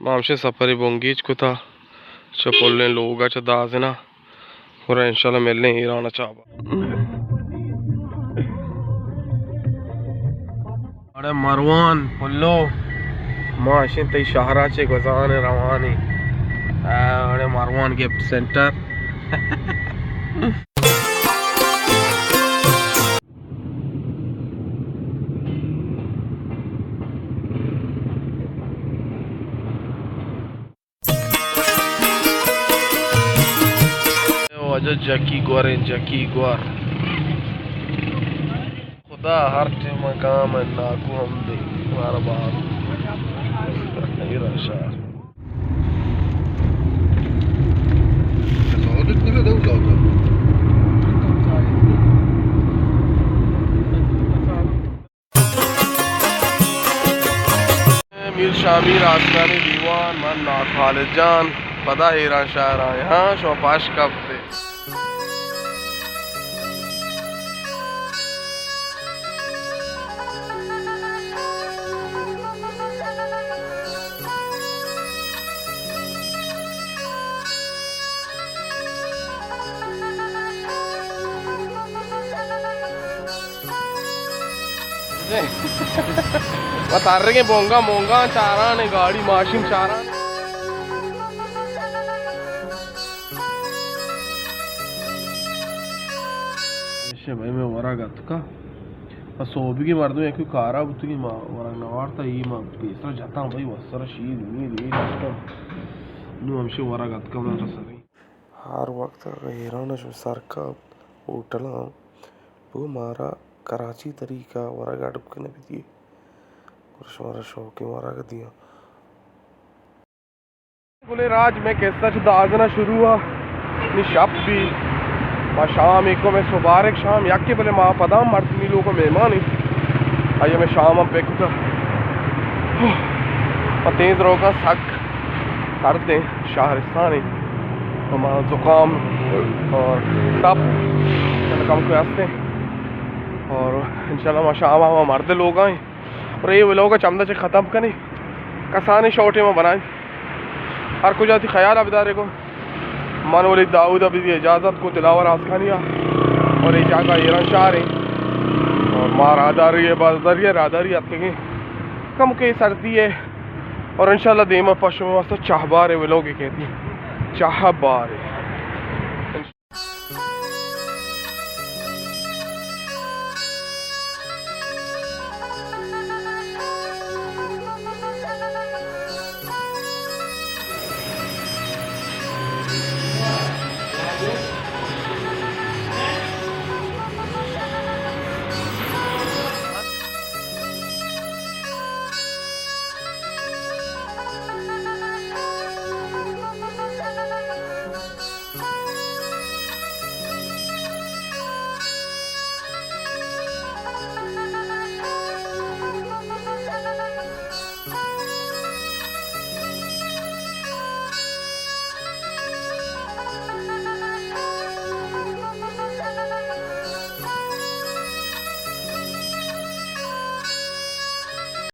mamshe safari bongich kuta chapolle loga cha dazena ora inshallah milne iran chaba अरे मरवान पुल्लो माशिन तई शहराचे गजान रवानी अरे मरवान गिफ्ट सेंटर वजह जकी ग्वार खुदा हर मकाम नाकू हम दे तुम्हारा बाप मीर शामीर आसमानी दीवान मन ना खालिद जान पदा हीरा शाहरा यहाँ शोपाश कब थे बता रहे बोंगा मोंगा चारा ने गाड़ी माशिन चारा भाई मैं वरा गतका सोबी की मर्दों एक कारा बुतकी वरा नवारता ही मां पेसरा जाता हूं भाई वसरा शीद नहीं दे कष्टम नु हमशे वरा गतका मला सरी हर वक्त हैरान शो सरका होटल वो मारा कराची तरीका वरा गाड़ब के नबी दिए और शौक मारा कर दिया बोले राज में कैसा दाजना शुरू हुआ निशब भी शाम एक को मैं सुबारक शाम या के बोले माँ पदा मर्द मिलो को मेहमान आइए मैं शाम अब बेकुता और तेज रोगा सक सर्द शाहरिस्तान हमारा जुकाम और तब कम को हंसते और इंशाल्लाह माँ शाम हम मर्द लोग आए और ये लोग चमदा से ख़त्म करें कसाने शॉटे में बनाए हर कुछ आती ख्याल अबदारे को मन वली दाऊद अभी इजाज़त को तिलावर आसखानिया और ये जागा ईरान शाह है और माँ रादारी है बाजदारी रादारी आपके कम के सर्दी है और इंशाल्लाह देमा पशु वास्ते चाहबार है वो लोग कहती चाहबार है।